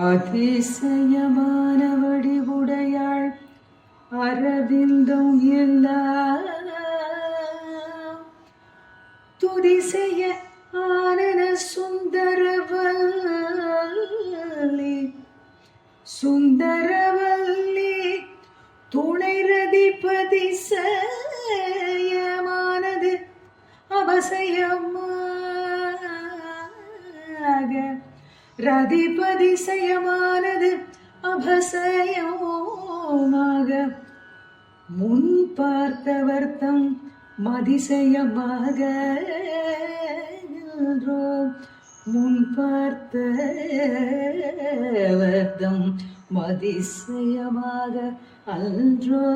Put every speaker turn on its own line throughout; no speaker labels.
அதிசயமான வடிவுடையாள் அரவிந்தம் இல்லா துதிசெய்ய ஆனன சுந்தரவல்லி சுந்தரவல்லி துணை ரதிபதி செய்யமானது அபசயமாக ரதிபதிசயமானது அபசயமாக முன் பார்த்தவர்த்தம் மதிசயமாக முன் பார்த்தவர்த்தம் மதிசயமாக அன்றோ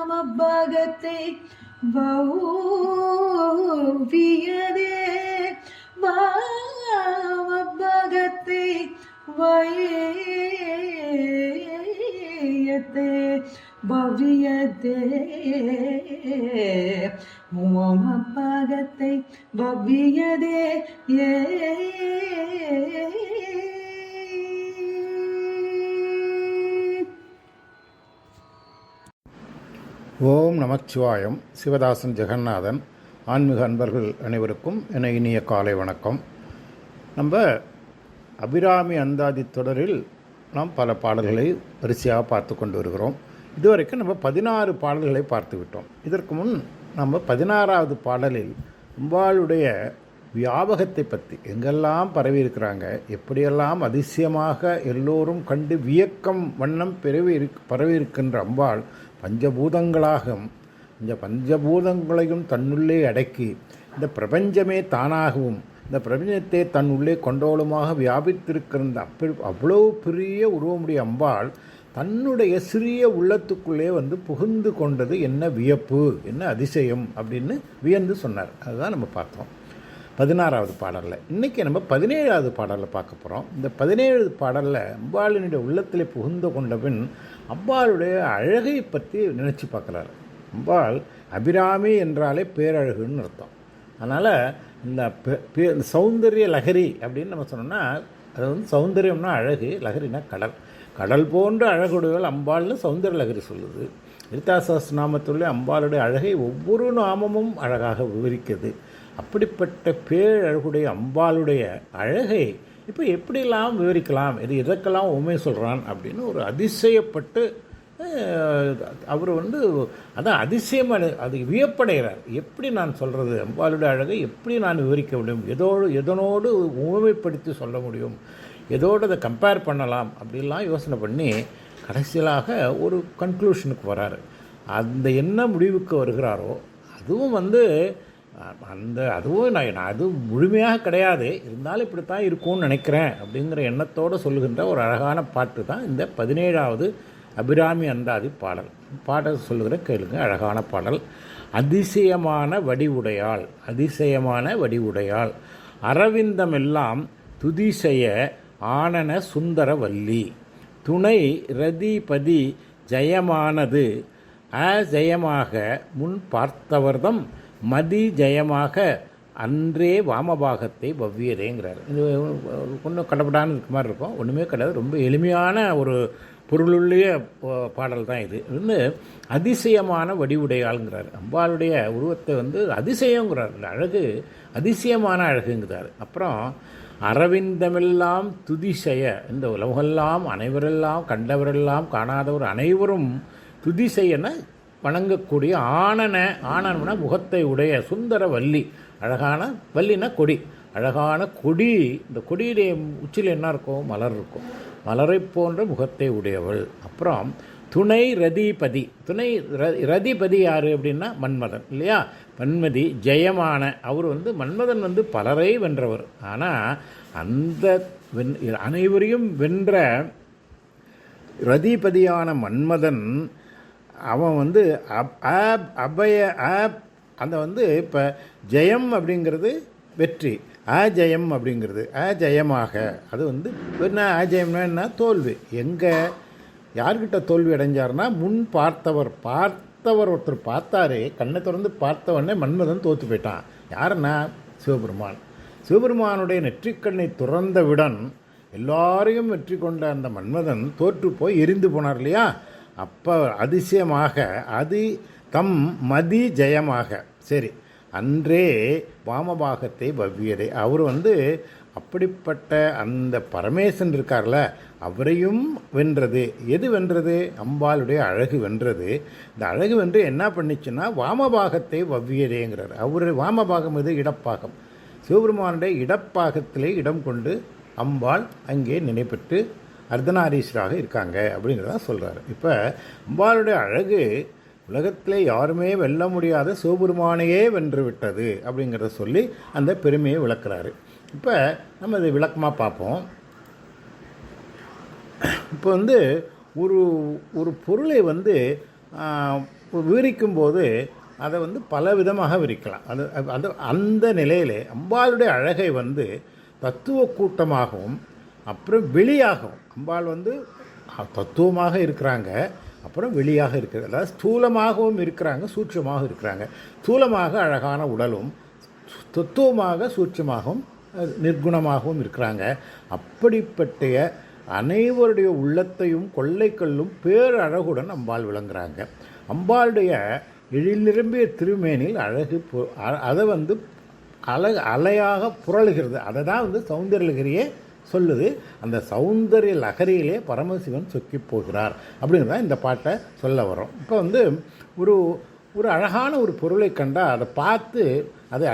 வாமபாகத்தை வௌவியதே வாமபாகத்தை வயத்தே பவ்யதே வாமபாகத்தை பவ்யதே ஏ
ஓம் நமச்சிவாயம். சிவதாசன் ஜெகநாதன். ஆன்மீக அன்பர்கள் அனைவருக்கும் என இனிய காலை வணக்கம். நம்ம அபிராமி அந்தாதி தொடரில் நாம் பல பாடல்களை வரிசையாக பார்த்து கொண்டு வருகிறோம். இதுவரைக்கும் நம்ம 16 பாடல்களை பார்த்து விட்டோம். இதற்கு முன் நம்ம 16வது பாடலில் அம்பாளுடைய வியாபகத்தை பற்றி எங்கெல்லாம் பரவி இருக்கிறாங்க, எப்படியெல்லாம் அதிசயமாக எல்லோரும் கண்டு வியக்கம் வண்ணம் பரவி இருக்கின்ற அம்பாள் பஞ்சபூதங்களாகவும் இந்த பஞ்சபூதங்களையும் தன்னுள்ளே அடக்கி இந்த பிரபஞ்சமே தானாகவும் இந்த பிரபஞ்சத்தை தன்னுள்ளே கொண்டோளமாக வியாபித்திருக்கிற அவ்வளோ பெரிய உருவமுடைய அம்பாள் தன்னுடைய சிறிய உள்ளத்துக்குள்ளே வந்து புகுந்து கொண்டது என்ன வியப்பு, என்ன அதிசயம் அப்படின்னு வியந்து சொன்னார். அதுதான் நம்ம பார்த்தோம் 16வது பாடலில். இன்றைக்கி நம்ம 17வது பாடலில் பார்க்க போகிறோம். இந்த 17வது பாடலில் அம்பாளினுடைய உள்ளத்தில் புகுந்து கொண்ட பின் அம்பாளுடைய அழகை பற்றி நினச்சி பார்க்குறாரு. அம்பாள் அபிராமி என்றாலே பேரழகுன்னு அர்த்தம். அதனால் இந்த சௌந்தரிய லகரி அப்படின்னு நம்ம சொன்னோம்னா அது வந்து சௌந்தரியம்னா அழகு, லகரினா கடல். கடல் போன்ற அழகுடையவள் அம்பாள்னு சௌந்தரிய லகரி சொல்லுது. லலிதா சஹஸ்ரநாமத்துள்ளே அம்பாளுடைய அழகை ஒவ்வொரு நாமமும் அழகாக விவரிக்கிறது. அப்படிப்பட்ட பேரழகுடைய அம்பாளுடைய அழகை இப்போ எப்படிலாம் விவரிக்கலாம், இது எதற்கெல்லாம் உண்மை சொல்கிறான் அப்படின்னு ஒரு அதிசயப்பட்டு அவர் வந்து அதான் அதிசயமாக அது வியப்படைகிறார். எப்படி நான் சொல்கிறது, அம்பாளுடைய அழகை எப்படி நான் விவரிக்க முடியும், எதனோடு உண்மைப்படுத்தி சொல்ல முடியும், எதோடு அதை கம்பேர் பண்ணலாம் அப்படிலாம் யோசனை பண்ணி கடைசியிலாக ஒரு கன்க்ளூஷனுக்கு வராரு. அந்த என்ன முடிவுக்கு வருகிறாரோ அதுவும் வந்து அதுவும் அது முழுமையாக கிடையாது, இருந்தாலும் இப்படித்தான் இருக்கும்னு நினைக்கிறேன் அப்படிங்கிற எண்ணத்தோடு சொல்லுகின்ற ஒரு அழகான பாட்டு தான் இந்த 17வது அபிராமி அந்தாதி பாடல். பாடல் சொல்லுகிற கேளுங்க, அழகான பாடல். அதிசயமான வடிவுடையாள், அதிசயமான வடிவுடையாள், அரவிந்தமெல்லாம் துதிசெய ஆனன சுந்தரவல்லி, துணை ரதிபதி ஜெயமானது அஜயமாக முன் பார்த்தவர்தம் மதி ஜெயமாக அன்றே வாமபாகத்தை பவ்வியதேங்கிறார். இது ஒன்றும் கடப்படான்னு இருக்க மாதிரி இருக்கும், ஒன்றுமே கிடையாது. ரொம்ப எளிமையான ஒரு பொருளுள்ளிய பாடல் தான் இது. வந்து அதிசயமான வடிவுடையாளுங்கிறார். அம்பாளுடைய உருவத்தை வந்து அதிசயங்கிறார், அழகு அதிசயமான அழகுங்கிறார். அப்புறம் அரவிந்தமெல்லாம் துதிசெய, இந்த உலகெல்லாம் அனைவரெல்லாம் கண்டவரெல்லாம் காணாதவர் அனைவரும் துதிசெய்யன வணங்கக்கூடிய ஆனனம்னா முகத்தை உடைய சுந்தர வள்ளி, அழகான வள்ளினா கொடி, அழகான கொடி. இந்த கொடியுடைய உச்சியில் என்ன இருக்கும், மலர் இருக்கும், மலரை போன்ற முகத்தை உடையவள். அப்புறம் துணை ரதிபதி, துணை ரதிபதி யார் அப்படின்னா மன்மதன் இல்லையா, மன்மதி ஜெயமான அவர் வந்து மன்மதன் வந்து பலரை வென்றவர். ஆனால் அந்த அனைவரையும் வென்ற ரதிபதியான மன்மதன் அவன் வந்து அந்த வந்து இப்போ ஜெயம் அப்படிங்கிறது வெற்றி, அஜயம் அப்படிங்கிறது அஜயமாக, அது வந்து என்ன அஜயம்னா என்ன, தோல்வி. எங்கே யார்கிட்ட தோல்வி அடைஞ்சார்னா முன் பார்த்தவர் ஒருத்தர் பார்த்தாரே, கண்ணை திறந்து பார்த்தவொடனே மன்மதன் தோற்று போயிட்டான். யாருன்னா சிவபெருமான். சிவபெருமானுடைய நெற்றிக்கண்ணை துறந்தவுடன் எல்லாரையும் வெற்றி கொண்ட அந்த மன்மதன் தோற்று போய் எரிந்து போனார் இல்லையா? அப்போ அதிசயமாக அது தம் மதி ஜெயமாக சரி அன்றே வாமபாகத்தை வவ்வியதே. அவர் அப்படிப்பட்ட அந்த பரமேசன் இருக்கார்ல, அவரையும் வென்றது. எது வென்றது? அம்பாளுடைய அழகு வென்றது. இந்த அழகு வென்று என்ன பண்ணிச்சுன்னா வாமபாகத்தை வவ்வியதேங்கிறார். அவர் வாமபாகம் இது இடப்பாகம். சிவபெருமானுடைய இடப்பாகத்திலே இடம் கொண்டு அம்பாள் அங்கே நினைப்பட்டு அர்த்தநாரீஸ்வராக இருக்காங்க அப்படிங்கிறத சொல்கிறார். இப்போ அம்பாளுடைய அழகு உலகத்திலே யாருமே வெல்ல முடியாத சிவபெருமானையே வென்று விட்டது அப்படிங்கிறத சொல்லி அந்த பெருமையை விளக்குறாரு. இப்போ நம்ம இதை விளக்கமாக பார்ப்போம். இப்போ ஒரு ஒரு பொருளை விவரிக்கும்போது அதை பல விதமாக விரிக்கலாம். அது அந்த நிலையிலே அம்பாளுடைய அழகை தத்துவ கூட்டமாகவும் அப்புறம் வெளியாகவும் அம்பாள் தத்துவமாக இருக்கிறாங்க, அப்புறம் வெளியாக இருக்கிறது. அதாவது ஸ்தூலமாகவும் இருக்கிறாங்க, சூட்சமாக இருக்கிறாங்க. ஸ்தூலமாக அழகான உடலும், தத்துவமாக சூட்சமாகவும் நிர்குணமாகவும் இருக்கிறாங்க. அப்படிப்பட்ட அனைவருடைய உள்ளத்தையும் கொள்ளை கொள்ளும் பேரழகுடன் அம்பாள் விளங்குறாங்க. அம்பாளுடைய எழில் நிரம்பிய திருமேனில் அழகு அதை அலையாக புரளுகிறது. அதை தான் சௌந்தர்ய லகரியே சொல்லுது. அந்த சௌந்தர்ய லகரியிலே பரமசிவன் சொக்கி போகிறார் அப்படிங்கிறத இந்த பாட்டை சொல்ல வரோம். இப்போ ஒரு ஒரு அழகான ஒரு பொருளை கண்டால் அதை பார்த்து அதை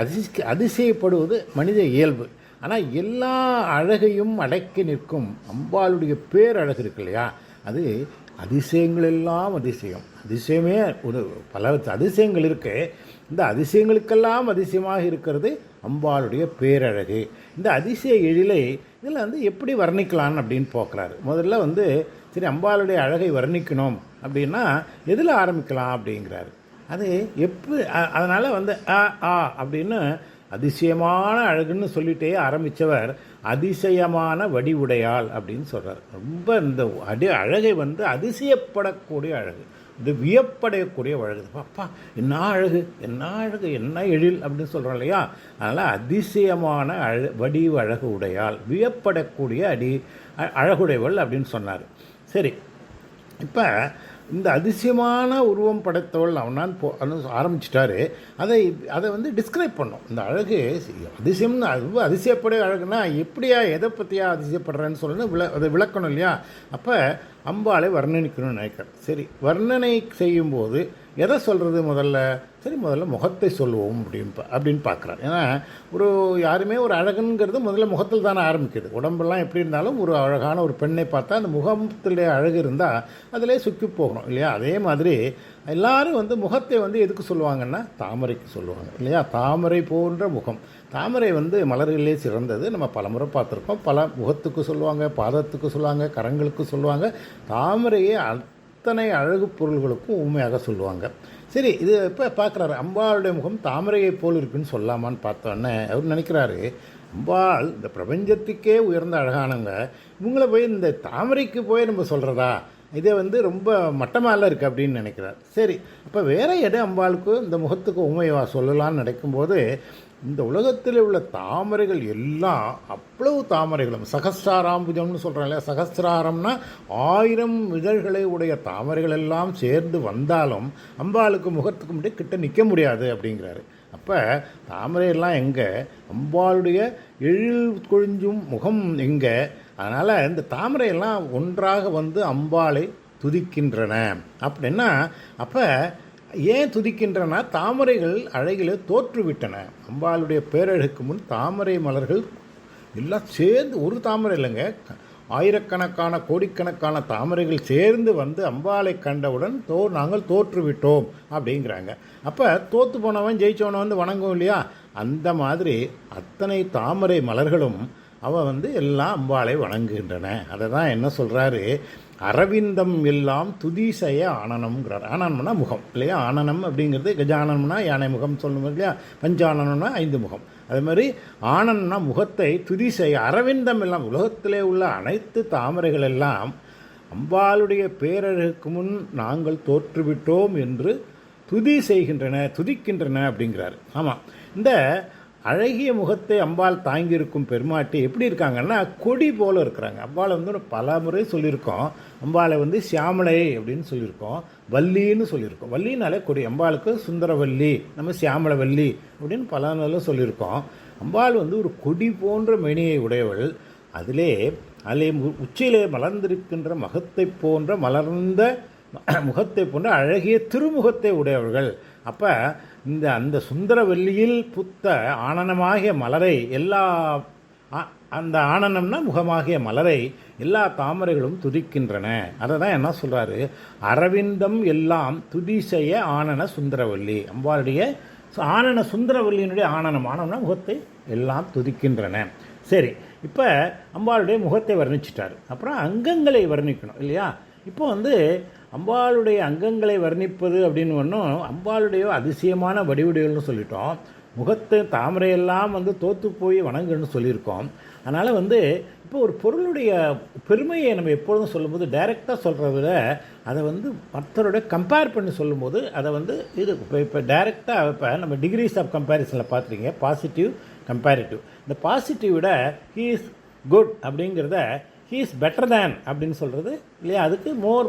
அதிசயப்படுவது மனித இயல்பு. ஆனால் எல்லா அழகையும் அடக்கி நிற்கும் அம்பாளுடைய பேரழகு இருக்கு இல்லையா, அது அதிசயங்கள் எல்லாம் அதிசயம். அதிசயமே ஒரு பல அதிசயங்கள் இருக்கு. இந்த அதிசயங்களுக்கெல்லாம் அதிசயமாக இருக்கிறது அம்பாளுடைய பேரழகு. இந்த அதிசய எழிலை இதில் எப்படி வர்ணிக்கலான்னு அப்படின்னு பார்க்குறாரு. முதல்ல சரி அம்பாளுடைய அழகை வர்ணிக்கணும் அப்படின்னா எதில் ஆரம்பிக்கலாம் அப்படிங்கிறாரு. அது அதனால் அப்படின்னு அதிசயமான அழகுன்னு சொல்லிட்டே ஆரம்பித்தவர் அதிசயமான வடிவுடையாள் அப்படின்னு சொல்கிறார். ரொம்ப இந்த அழகை அதிசயப்படக்கூடிய அழகு, இது வியப்படையக்கூடிய அழகு. அப்பா என்ன அழகு, என்ன அழகு, என்ன எழில் அப்படின்னு சொல்கிறோம் இல்லையா? அதனால் அதிசயமான வடிவு அழகு உடையாள், வியப்படக்கூடிய அழகுடையவள் அப்படின்னு சொன்னார். சரி, இப்போ இந்த அதிசயமான உருவம் படைத்தவள் அவனான் ஆரம்பிச்சிட்டாரு. அதை டிஸ்கிரைப் பண்ணோம். இந்த அழகு அதிசயம்னு அதிசயப்படைய அழகுனா எப்படியா எதை பற்றியா அதிசயப்படுறேன்னு சொல்லணும், அதை விளக்கணும் இல்லையா? அப்போ அம்பாளை வர்ணனிக்கணும்னு நினைக்கிறேன். சரி, வர்ணனை செய்யும்போது எதை சொல்கிறது? முதல்ல முகத்தை சொல்லுவோம் அப்படின்னு பார்க்குறாரு. ஏன்னா யாருமே ஒரு அழகுங்கிறது முதல்ல முகத்தில் தானே ஆரம்பிக்குது. உடம்பெல்லாம் எப்படி இருந்தாலும் ஒரு அழகான ஒரு பெண்ணை பார்த்தா அந்த முகத்திலே அழகு இருந்தால் அதிலே சுக்கி போகணும் இல்லையா? அதே மாதிரி எல்லாரும் முகத்தை எதுக்கு சொல்லுவாங்கன்னா தாமரைக்கு சொல்லுவாங்க இல்லையா? தாமரை போன்ற முகம். தாமரை மலர்களே சிறந்தது. நம்ம பலமுறை பார்த்துருக்கோம். பல முகத்துக்கு சொல்லுவாங்க, பாதத்துக்கு சொல்லுவாங்க, கரங்களுக்கு சொல்லுவாங்க. தாமரையே அத்தனை அழகு பொருள்களுக்கும் உண்மையாக சொல்லுவாங்க. சரி, இது இப்போ பார்க்குறாரு அம்பாளுடைய முகம் தாமரையை போல் இருக்குன்னு சொல்லாமான்னு பார்த்தோன்னே அவர் நினைக்கிறாரு, அம்பாள் இந்த பிரபஞ்சத்துக்கே உயர்ந்த அழகானவங்க, இவங்கள போய் இந்த தாமரைக்கு போய் நம்ம சொல்கிறதா? இதே ரொம்ப மட்டமால இருக்குது அப்படின்னு நினைக்கிறார். சரி, அப்போ வேறு எதை அம்பாளுக்கு இந்த முகத்துக்கு உண்மையா சொல்லலான்னு நினைக்கும்போது இந்த உலகத்தில் உள்ள தாமரைகள் எல்லாம் அவ்வளவு தாமரைகளும் சகஸ்ராராம்புஜம்னு சொல்கிறோம் இல்லையா? சகஸ்ராரம்னா 1000 இதழ்களை உடைய தாமரைகள் எல்லாம் சேர்ந்து வந்தாலும் அம்பாளுக்கு முகத்துக்கு முன்னாடி கிட்ட நிற்க முடியாது அப்படிங்கிறாரு. அப்போ தாமரையெல்லாம் எங்கே? அம்பாளுடைய எழில் கொழிஞ்சும் முகம் எங்கே? அதனால் இந்த தாமரையெல்லாம் ஒன்றாக அம்பாளை துதிக்கின்றன. அப்படின்னா அப்போ ஏன் துதிக்கின்றன? தாமரைகள் அழகிலே தோற்றுவிட்டன. அம்பாளுடைய பேரழகுக்கு முன் தாமரை மலர்கள் எல்லாம் சேர்ந்து, ஒரு தாமரை இல்லைங்க, ஆயிரக்கணக்கான கோடிக்கணக்கான தாமரைகள் சேர்ந்து அம்பாளை கண்டவுடன் நாங்கள் தோற்றுவிட்டோம் அப்படிங்கிறாங்க. அப்போ தோற்று போனவன் ஜெயிச்சவனை வணங்கும் இல்லையா? அந்த மாதிரி அத்தனை தாமரை மலர்களும் எல்லாம் அம்பாளை வணங்குகின்றன. அதை தான் என்ன சொல்கிறாரு? அரவிந்தம் எல்லாம் துதிசய ஆனனம்ங்கிறார். ஆனனம்னா முகம் இல்லையா? ஆனனம் அப்படிங்கிறது கஜானனம்னா யானை முகம் சொல்லணும் இல்லையா? பஞ்சானனம்னா 5 முகம். அதே மாதிரி ஆனன்னா முகத்தை துதிசெய்ய அரவிந்தம் எல்லாம் உலகத்திலே உள்ள அனைத்து தாமரைகள் எல்லாம் அம்பாளுடைய பேரழகுக்கு முன் நாங்கள் தோற்றுவிட்டோம் என்று துதிக்கின்றன அப்படிங்கிறார். ஆமாம், இந்த அழகிய முகத்தை அம்பாள் தாங்கியிருக்கும் பெருமாட்டி எப்படி இருக்காங்கன்னா கொடி போல் இருக்கிறாங்க. அம்பாளை வந்து பல முறை சொல்லியிருக்கோம். அம்பாளை வந்து சியாமலை அப்படின்னு சொல்லியிருக்கோம், வள்ளின்னு சொல்லியிருக்கோம். வள்ளினாலே கொடி. அம்பாளுக்கு சுந்தரவல்லி, நம்ம சியாமலவல்லி அப்படின்னு பல நாளும் சொல்லியிருக்கோம். அம்பாள் வந்து ஒரு கொடி போன்ற மேனியை உடையவள். அதிலே உச்சியிலே மலர்ந்திருக்கின்ற மகத்தை போன்ற மலர்ந்த முகத்தை போன்ற அழகிய திருமுகத்தை உடையவர்கள். அப்போ அந்த சுந்தரவல்லியில் புத்த ஆனனமாகிய மலரை அந்த ஆனனம்னா முகமாகிய மலரை எல்லா தாமரைகளும் துதிக்கின்றன. அதை தான் என்ன சொல்கிறாரு, அரவிந்தம் எல்லாம் துதி செய்ய ஆனன சுந்தரவல்லி. அம்பாளுடைய ஆனன சுந்தரவல்லியினுடைய ஆனனம்னா முகத்தை எல்லாம் துதிக்கின்றன. சரி, இப்போ அம்பாளுடைய முகத்தை வர்ணிச்சிட்டார். அப்புறம் அங்கங்களை வர்ணிக்கணும் இல்லையா? இப்போ வந்து அம்பாளுடைய அங்கங்களை வர்ணிப்பது அப்படின்னு ஒன்றும் அம்பாளுடைய அதிசயமான வடிவடிகள்னு சொல்லிட்டோம். முகத்தை தாமரையெல்லாம் வந்து தோற்று போய் வணங்குன்னு சொல்லியிருக்கோம். அதனால் வந்து இப்போ ஒரு பொருளுடைய பெருமையை நம்ம எப்பொழுதும் சொல்லும்போது டைரெக்டாக சொல்கிறத விட அதை வந்து மற்றவரோட கம்பேர் பண்ணி சொல்லும்போது அதை வந்து இது இப்போ டைரெக்டாக இப்போ நம்ம டிகிரிஸ் ஆஃப் கம்பேரிசனில் பார்த்துருக்கீங்க, பாசிட்டிவ் கம்பேரிட்டிவ். இந்த பாசிட்டிவ் விட ஹீ இஸ் குட் அப்படிங்கிறத ஹீ இஸ் பெட்டர் தேன் அப்படின்னு சொல்கிறது இல்லையா, அதுக்கு மோர்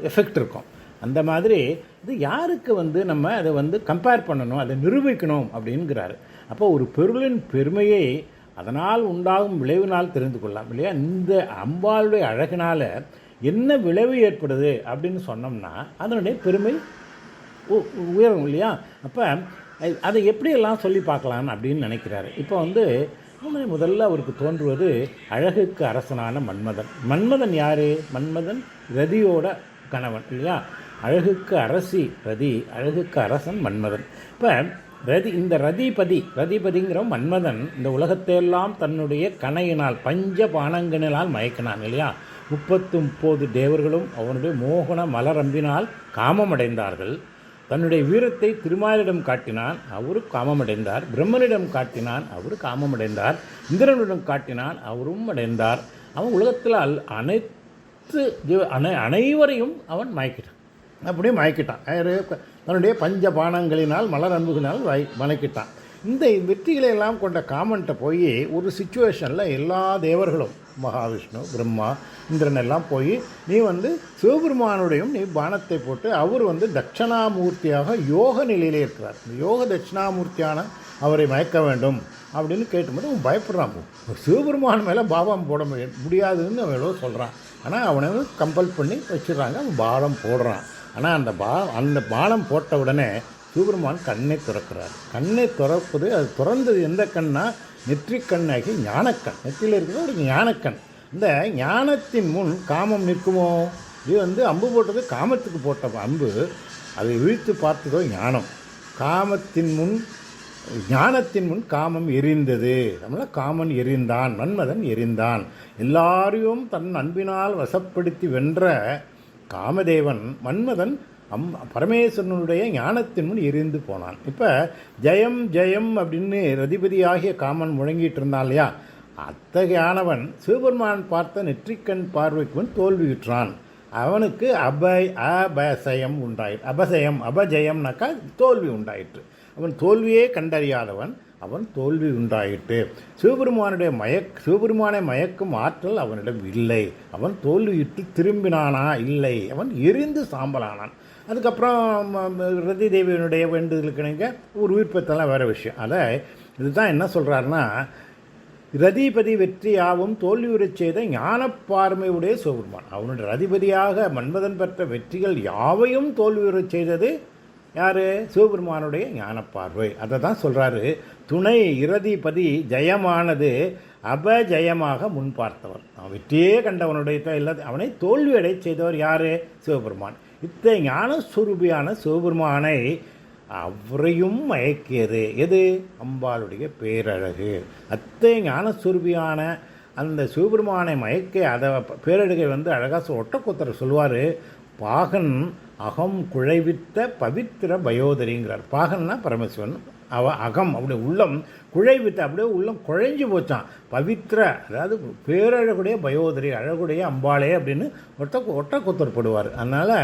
எஃபெக்ட் இருக்கும். அந்த மாதிரி இது யாருக்கு வந்து நம்ம அதை வந்து கம்பேர் பண்ணணும், அதை நிரூபிக்கணும் அப்படிங்கிறாரு. அப்போ ஒரு பொருளின் பெருமையை அதனால் உண்டாகும் விளைவினால் தெரிந்து கொள்ளலாம் இல்லையா? இந்த அம்பாளுடைய அழகினால் என்ன விளைவு ஏற்படுது அப்படின்னு சொன்னோம்னா அதனுடைய பெருமை உயரும் இல்லையா? அப்போ அதை எப்படியெல்லாம் சொல்லி பார்க்கலான்னு அப்படின்னு நினைக்கிறாரு. இப்போ வந்து முதல்ல அவருக்கு தோன்றுவது அழகுக்கு அரசனான மன்மதன். மன்மதன் யார்? மன்மதன் ரதியோட கணவன் இல்லையா? அழகுக்கு அரசி ரதி, அழகுக்கு அரசன் மன்மதன். இப்போ இந்த ரதிபதிங்கிற மன்மதன் இந்த உலகத்தையெல்லாம் தன்னுடைய கணையினால் பஞ்ச பானங்களினால் மயக்கினான் இல்லையா? 39 தேவர்களும் அவனுடைய மோகன மலரம்பினால் காமமடைந்தார்கள். தன்னுடைய வீரத்தை திருமாலிடம் காட்டினான், அவரு காமமடைந்தார். பிரம்மனிடம் காட்டினான், அவரு காமமடைந்தார். இந்திரனிடம் காட்டினான், அவரும் அடைந்தார். அவன் உலகத்தில் அனைவரையும் அவன் மயக்கிட்டான். அப்படியே மயக்கிட்டான். தன்னுடைய பஞ்ச பானங்களினால் மலர் அன்புகளினால் மயக்கிட்டான். இந்த வெற்றிகளை எல்லாம் கொண்ட காமன்ட்ட போய் ஒரு சிச்சுவேஷனில் எல்லா தேவர்களும் மகாவிஷ்ணு, பிரம்மா, இந்திரன் எல்லாம் போய் நீ வந்து சிவபெருமானுடையும் நீ பானத்தை போட்டு அவர் வந்து தட்சணாமூர்த்தியாக யோக நிலையிலே இருக்கிறார், யோக தட்சிணாமூர்த்தியான அவரை மயக்க வேண்டும் அப்படின்னு கேட்டும்போது அவன் பயப்படுறான். சிவபெருமான் மேலே பாவம் போட முடியாதுன்னு அவன் எவ்வளோ சொல்கிறான். ஆனால் அவனை கம்பல் பண்ணி வச்சிடறாங்க, அவன் பாலம் போடுறான். ஆனால் அந்த பாலம் போட்ட உடனே சிவபெருமான் கண்ணை திறக்கிறார். கண்ணை திறப்பது அது திறந்தது எந்த கண்ணா? நெற்றிக் கண்ணாகி ஞானக்கண். நெற்றியில் இருக்கிற ஒரு ஞானக்கண். இந்த ஞானத்தின் முன் காமம் நிற்குமோ? இது வந்து அம்பு போட்டது காமத்துக்கு போட்ட அம்பு, அதை இழுத்து பார்த்ததோ ஞானம். ஞானத்தின் முன் காமம் எரிந்தது. நம்மள காமன் எரிந்தான், மன்மதன் எரிந்தான். எல்லாரையும் தன் அன்பினால் வசப்படுத்தி வென்ற காமதேவன் மன்மதன் பரமேஸ்வரனுடைய ஞானத்தின் முன் எரிந்து போனான். இப்போ ஜெயம் ஜெயம் அப்படின்னு ரதிபதியாகிய காமன் முழங்கிட்டு இருந்தான் இல்லையா? அத்தகையானவன் சிவபெருமான் பார்த்த நெற்றிக்கண் பார்வைக்கு முன் தோல்வியுற்றான். அவனுக்கு அபசயம் உண்டாயிற்று. அபஜயம்னாக்கா தோல்வி உண்டாயிற்று. அவன் தோல்வியே கண்டறியாதவன், அவன் தோல்வி உண்டாயிற்று. சிவபெருமானை மயக்கும் ஆற்றல் அவனிடம் இல்லை. அவன் தோல்வியுற்று திரும்பினானா? இல்லை, அவன் எரிந்து சாம்பலானான். அதுக்கப்புறம் ரதி தேவியனுடைய வேண்டுதலுக்கு இணைங்க ஒரு உயிர்ப்பத்தெல்லாம் வேறு விஷயம். அதை இதுதான் என்ன சொல்கிறாருன்னா, ரதிபதி வெற்றியாகவும் தோல்வியுறச் செய்த ஞானப்பார்மையுடைய சிவபெருமான். அவனுடைய ரதிபதியாக மன்மதன் பெற்ற வெற்றிகள் யாவையும் தோல்வியுறச் செய்தது யார்? சிவபெருமானுடைய ஞானப்பார்வை. அதை தான் சொல்கிறாரு, துணை இரதிபதி ஜெயமானது அபஜயமாக முன் பார்த்தவர். அவன் வெற்றியே கண்டவனுடைய அவனை தோல்வியடை செய்தவர் யார்? சிவபெருமான். இத்தகைய ஞானஸ்வரூபியான சிவபெருமானை அவரையும் மயக்கியது எது? அம்பாளுடைய பேரழகு. அத்தகைய ஞானஸ்வரூபியான அந்த சிவபெருமானை மயக்க அதை பேரழகை வந்து அழகாக ஒட்டக்கொத்தர் சொல்லுவார், பாகன் அகம் குழைவித்த பவித்திர பயோதரிங்கிறார். பாகன்னா பரமேஸ்வரன், அகம் அப்படியே உள்ளம் குழைவித்த அப்படியே உள்ளம் குழைஞ்சி போச்சான். பவித்திர அதாவது பேரழகுடைய பயோதரி, அழகுடைய அம்பாளே அப்படின்னு ஒட்டக்கொத்தர் படுவார். அதனால்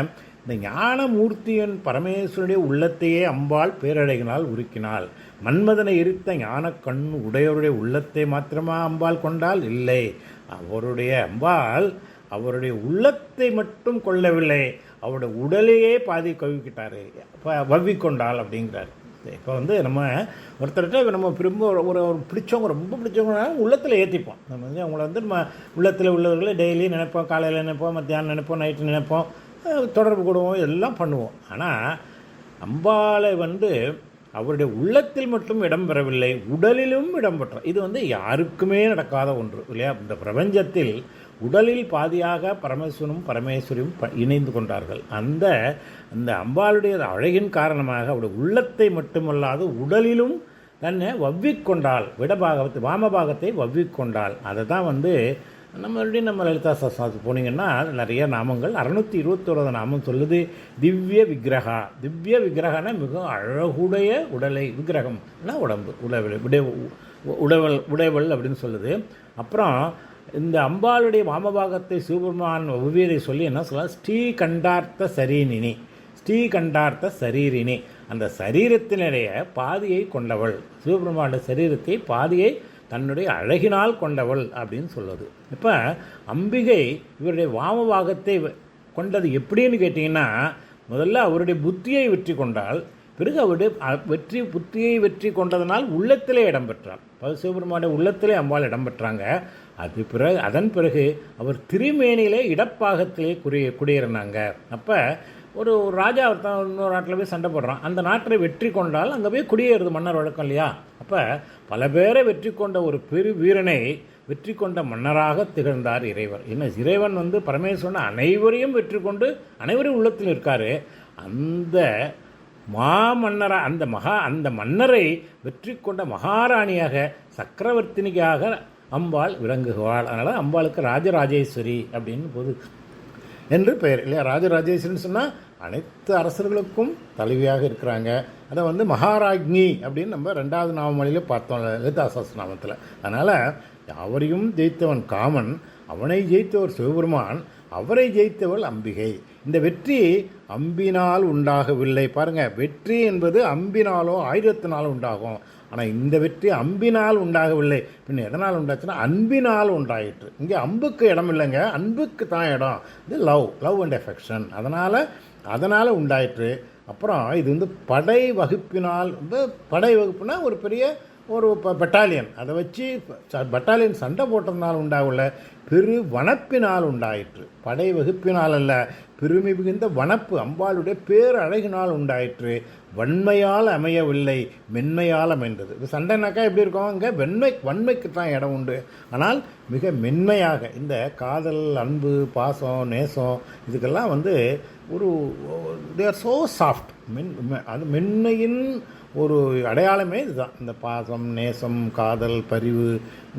இந்த ஞானமூர்த்தியின் பரமேஸ்வருடைய உள்ளத்தையே அம்பாள் பேரழகினால் உருக்கினாள். மன்மதனை எரித்த ஞான கண் உடையவருடைய உள்ளத்தை மாத்திரமா அம்பாள் கொண்டால்? இல்லை. அவருடைய அம்பாள் அவருடைய உள்ளத்தை மட்டும் கொள்ளவில்லை, அவருடைய உடலையே பாதி கவிக்கிட்டாரு, வவ்விக்கொண்டாள் அப்படிங்கிறார். இப்போ வந்து நம்ம ஒருத்தர்கிட்ட நம்ம திரும்ப ஒரு பிடிச்சவங்க, ரொம்ப பிடிச்சவங்க உள்ளத்தில் ஏற்றிப்போம். நம்ம வந்து அவங்கள வந்து நம்ம உள்ளத்தில் உள்ளவர்களை டெய்லி நினைப்போம், காலையில் நினைப்போம், மத்தியானம் நினைப்போம், நைட்டு நினைப்போம், தொடர்பு கூடுவோம், எல்லாம் பண்ணுவோம். ஆனால் அம்பாளை வந்து அவருடைய உள்ளத்தில் மட்டும் இடம்பெறவில்லை, உடலிலும் இடம்பெற்றார். இது வந்து யாருக்குமே நடக்காத ஒன்று இல்லையா? இந்த பிரபஞ்சத்தில் உடலில் பாதியாக பரமேஸ்வரனும் பரமேஸ்வரியும் இணைந்து கொண்டார்கள். அந்த அம்பாளுடைய அழகின் காரணமாக அவருடைய உள்ளத்தை மட்டுமல்லாது உடலிலும் தன்னை வவ்விக்கொண்டாள். வாமபாகத்தை வவ்விக்கொண்டாள். அதை தான் வந்து நம்ம லலிதா சஹஸ்ரநாமத்துக்கு போனீங்கன்னா நிறைய நாமங்கள் 621 நாமம் சொல்லுது. திவ்ய விக்கிரகா. திவ்ய விக்கிரகனா மிக அழகுடைய உடலை, விக்கிரகம்னா உடம்பு, உடைவல் அப்படின்னு சொல்லுது. அப்புறம் இந்த அம்பாளுடைய வாமபாகத்தை சிவபெருமான் ஒவ்வியரை சொல்லி என்ன சொல்ல, ஸ்ரீகண்டார்த்த சரீரினி. ஸ்ரீகண்டார்த்த சரீரினி, அந்த சரீரத்தினுடைய பாதியை கொண்டவள். சிவபெருமானுடைய சரீரத்தை பாதியை தன்னுடைய அழகினால் கொண்டவள் அப்படின்னு சொல்லுது. இப்போ அம்பிகை இவருடைய வாமபாகத்தை கொண்டது எப்படின்னு கேட்டிங்கன்னா, முதல்ல அவருடைய புத்தியை வெற்றி கொண்டால், பிறகு அவருடைய புத்தியை வெற்றி கொண்டதனால் உள்ளத்திலே இடம்பெற்றாள். சிவபெருமானுடைய உள்ளத்திலே அம்பாள் இடம்பெற்றாங்க. அதன் பிறகு அவர் திருமேனியிலே இடப்பாகத்திலே குடியேறினாங்க. அப்போ ஒரு ராஜா ஒருத்தன் இன்னொரு நாட்டில் போய் சண்டை போடுறான், அந்த நாட்டை வெற்றி கொண்டால் அங்கே போய் குடியேறுது மன்னர் வழக்கம் இல்லையா? அப்போ பல பேரை வெற்றி கொண்ட ஒரு பெரு வீரனை வெற்றி கொண்ட மன்னராக திகழ்ந்தார் இறைவர். என்ன இறைவன் வந்து பரமேஸ்வரன் அனைவரையும் வெற்றி கொண்டு அனைவரையும் உள்ளத்தில் இருக்கார். அந்த அந்த மன்னரை வெற்றி கொண்ட மகாராணியாக சக்கரவர்த்தினியாக அம்பாள் விளங்குகிறாள். அதனால் அம்பாளுக்கு ராஜராஜேஸ்வரி அப்படின்னு என்று பெயர் இல்லையா? ராஜராஜேஸ்வரின்னு சொன்னால் அனைத்து அரசர்களுக்கும் தலைவியாக இருக்கிறாங்க. அதை வந்து மகாராஜ்ஞி அப்படின்னு நம்ம 2வது நாமமொழியில் பார்த்தோம் லலிதா சஹஸ்ரநாமத்தில். அதனால் அவரையும் ஜெயித்தவன் காமன், அவனை ஜெயித்தவர் சிவபெருமான், அவரை ஜெயித்தவள் அம்பிகை. இந்த வெற்றி அம்பினால் உண்டாகவில்லை. பாருங்கள், வெற்றி என்பது அம்பினாலோ ஆயுதத்தினாலும் உண்டாகும். ஆனால் இந்த வெற்றி அம்பினால் உண்டாகவில்லை. பின்ன எதனால் உண்டாச்சுன்னா அன்பினால் உண்டாயிற்று. இங்கே அம்புக்கு இடம் இல்லைங்க, அன்புக்கு தான் இடம். இது லவ் அண்ட் எஃபெக்ஷன். அதனால் உண்டாயிற்று. அப்புறம் இது வந்து படை வகுப்பினால், படை வகுப்புனா ஒரு பெரிய ஒரு பெட்டாலியன், அதை வச்சு பெட்டாலியன் சண்டை போட்டதுனால் உண்டாகல, பெரு வனப்பினால் உண்டாயிற்று. படை வகுப்பினால் அல்ல, பெருமை மிகுந்த வனப்பு அம்பாளுடைய பேரழகினால் உண்டாயிற்று. வன்மையால் அமையவில்லை, மென்மையால் அமைந்தது. இது சண்டைனாக்கா எப்படி இருக்கும்? இங்கே வன்மைக்கு தான் இடம் உண்டு. ஆனால் மிக மென்மையாக இந்த காதல், அன்பு, பாசம், நேசம் இதுக்கெல்லாம் வந்து ஒரு தே ஆர் ஸோ சாஃப்ட். அது மென்மையின் ஒரு அடையாளமே இதுதான். இந்த பாசம், நேசம், காதல், பரிவு,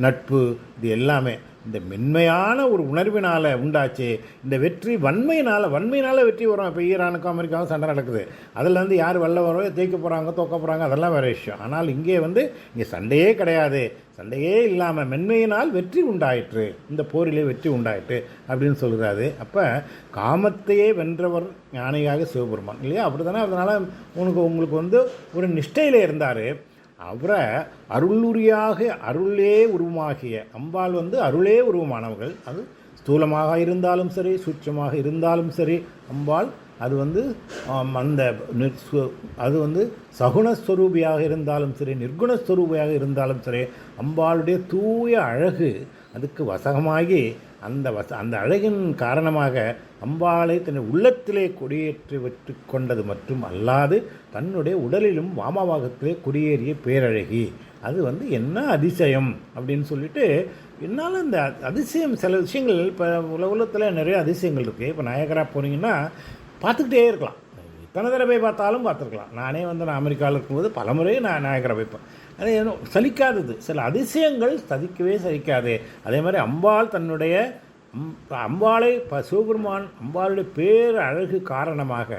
நட்பு, இது எல்லாமே இந்த மென்மையான ஒரு உணர்வினால் உண்டாச்சு. இந்த வெற்றி வன்மையினால் வெற்றி வரும். இப்போ ஈரானுக்கும் அமெரிக்காவும் சண்டை நடக்குது, அதில் வந்து யார் வெல்ல வரும், ஜெயிக்க போகிறாங்க, தோக்க போகிறாங்க, அதெல்லாம் வேறு விஷயம். ஆனால் இங்கே சண்டையே கிடையாது. சண்டையே இல்லாமல் மென்மையினால் வெற்றி உண்டாயிற்று, இந்த போரிலே வெற்றி உண்டாயிற்று அப்படின்னு சொல்கிறாரு. அப்போ காமத்தையே வென்றவர் ஞானியாக சிவபெருமான் இல்லையா? அப்படி தானே. அதனால் உங்களுக்கு வந்து ஒரு நிஷ்டையில் இருந்தார். அவரை அருளுரியாக அருளே உருவமாகிய அம்பாள் வந்து அருளே உருவமானவர்கள். அது ஸ்தூலமாக இருந்தாலும் சரி, சூட்சமாக இருந்தாலும் சரி, அம்பாள் அது வந்து அது வந்து சகுணஸ்வரூபியாக இருந்தாலும் சரி, நிர்குணஸ்வரூபியாக இருந்தாலும் சரி, அம்பாளுடைய தூய அழகு அதுக்கு வசகமாகி அந்த அழகின் காரணமாக அம்பாளை தன் உள்ளத்திலே கொடியேற்றி வெற்றி கொண்டது மட்டும் அல்லாது தன்னுடைய உடலிலும் வாமபாகத்திலே குடியேறிய பேரழகி. அது வந்து என்ன அதிசயம் அப்படின்னு சொல்லிட்டு, என்னால் இந்த அதிசயம் சில விஷயங்கள் இப்போ உலகத்தில் நிறைய அதிசயங்கள் இருக்குது. இப்போ நாயகராக போனீங்கன்னா பார்த்துக்கிட்டே இருக்கலாம், எத்தனை தடவை பார்த்தாலும் பார்த்துருக்கலாம். நானே வந்து நான் அமெரிக்காவில் இருக்கும்போது பலமுறை நான் நாயகரை வைப்பேன். அது ஏதோ சலிக்காதது, சில அதிசயங்கள் சலிக்காது. அதே மாதிரி அம்பாள் தன்னுடைய அம்பாளை சிவபெருமான் அம்பாளுடைய பேர் அழகு காரணமாக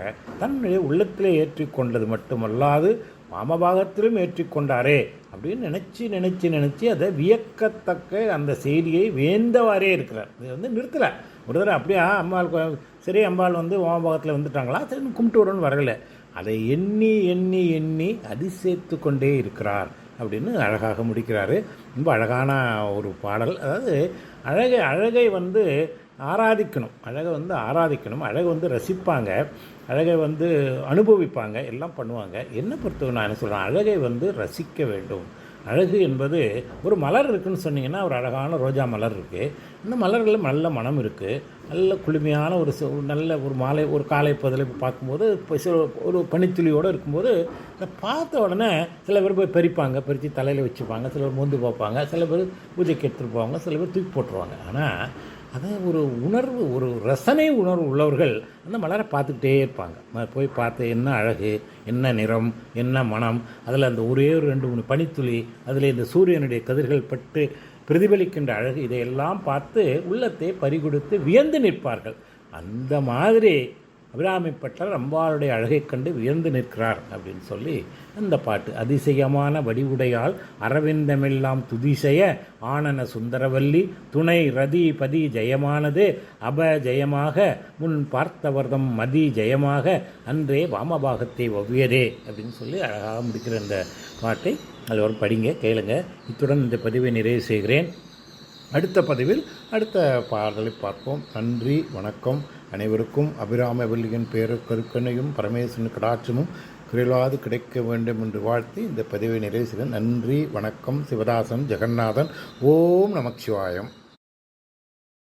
தன்னுடைய உள்ளத்திலே ஏற்றி கொண்டது மட்டுமல்லாது வாமபாகத்திலும் ஏற்றிக்கொண்டாரே அப்படின்னு நினச்சி அதை வியக்கத்தக்க அந்த செய்தியை வேந்தவாறே இருக்கிறார். இது வந்து நிறுத்தலை. ஒரு தடவை அப்படியே அம்பாள் சரி அம்பாள் வந்து வாமபாகத்தில் வந்துட்டாங்களா, சரி கும்பிட்டு விடணும்னு வரல, அதை எண்ணி எண்ணி எண்ணி அதிசயித்து கொண்டே இருக்கிறார் அப்படின்னு அழகாக முடிக்கிறாரு. ரொம்ப அழகான ஒரு பாடல். அதாவது அழகை வந்து ஆராதிக்கணும், அழகை வந்து ரசிப்பாங்க, அழகை வந்து அனுபவிப்பாங்க, எல்லாம் பண்ணுவாங்க. என்னை பொறுத்தவரை நான் என்ன சொல்கிறேன், அழகை வந்து ரசிக்க வேண்டும். அழகு என்பது ஒரு மலர் இருக்குதுன்னு சொன்னிங்கன்னா, ஒரு அழகான ரோஜா மலர் இருக்குது, இந்த மலர்களில் நல்ல மனம் இருக்குது, நல்ல குளுமையான நல்ல ஒரு மாலை ஒரு காலை பதில் பார்க்கும்போது ஒரு பனித்துளியோடு இருக்கும்போது அதை பார்த்த உடனே சில பேர் போய் பறித்து தலையில் வச்சுப்பாங்க, சில பேர் மோந்து பார்ப்பாங்க, சில பேர் பூஜைக்கு எடுத்துகிட்டு போவாங்க, சில பேர் தூக்கி போட்டுருவாங்க. ஆனால் அதை ஒரு உணர்வு, ஒரு ரசனை உணர்வு உள்ளவர்கள் அந்த மலரை பார்த்துக்கிட்டே இருப்பாங்க. போய் பார்த்து என்ன அழகு, என்ன நிறம், என்ன மனம், அதில் அந்த ஒரே ஒரு 2-3 பனித்துளி, அதில் இந்த சூரியனுடைய கதிர்கள் பட்டு பிரதிபலிக்கின்ற அழகு, இதையெல்லாம் பார்த்து உள்ளத்தை பறிகொடுத்து வியந்து நிற்பார்கள். அந்த மாதிரி அபிராமி பட்டர் அம்பாளுடைய அழகை கண்டு வியந்து நிற்கிறார் அப்படின்னு சொல்லி அந்த பாட்டு. அதிசயமான வடிவுடையால் அரவிந்தமெல்லாம் துதிசெய ஆனன சுந்தரவல்லி துணை ரதி பதி ஜெயமானது அப ஜெயமாக முன் பார்த்தவர்தம் மதி ஜெயமாக அன்றே வாமபாகத்தை ஒவ்வியதே அப்படின்னு சொல்லி அழகாக முடிக்கிற இந்த பாட்டை அதுவரை படிங்க, கேளுங்க. இத்துடன் இந்த பதிவை நிறைவு செய்கிறேன். அடுத்த பதிவில் அடுத்த பாடலை பார்ப்போம். நன்றி, வணக்கம். அனைவருக்கும் அபிராமவல்லியின் பேரக்கருக்கனையும் பரமேஸ்வரன் கடாட்சமும் குறைவாது கிடைக்க வேண்டும் என்று வாழ்த்தி இந்த பதிவை நிறைவு செய்கிறேன். நன்றி, வணக்கம். சிவதாசன் ஜெகநாதன். ஓம் நமச்சிவாயம்.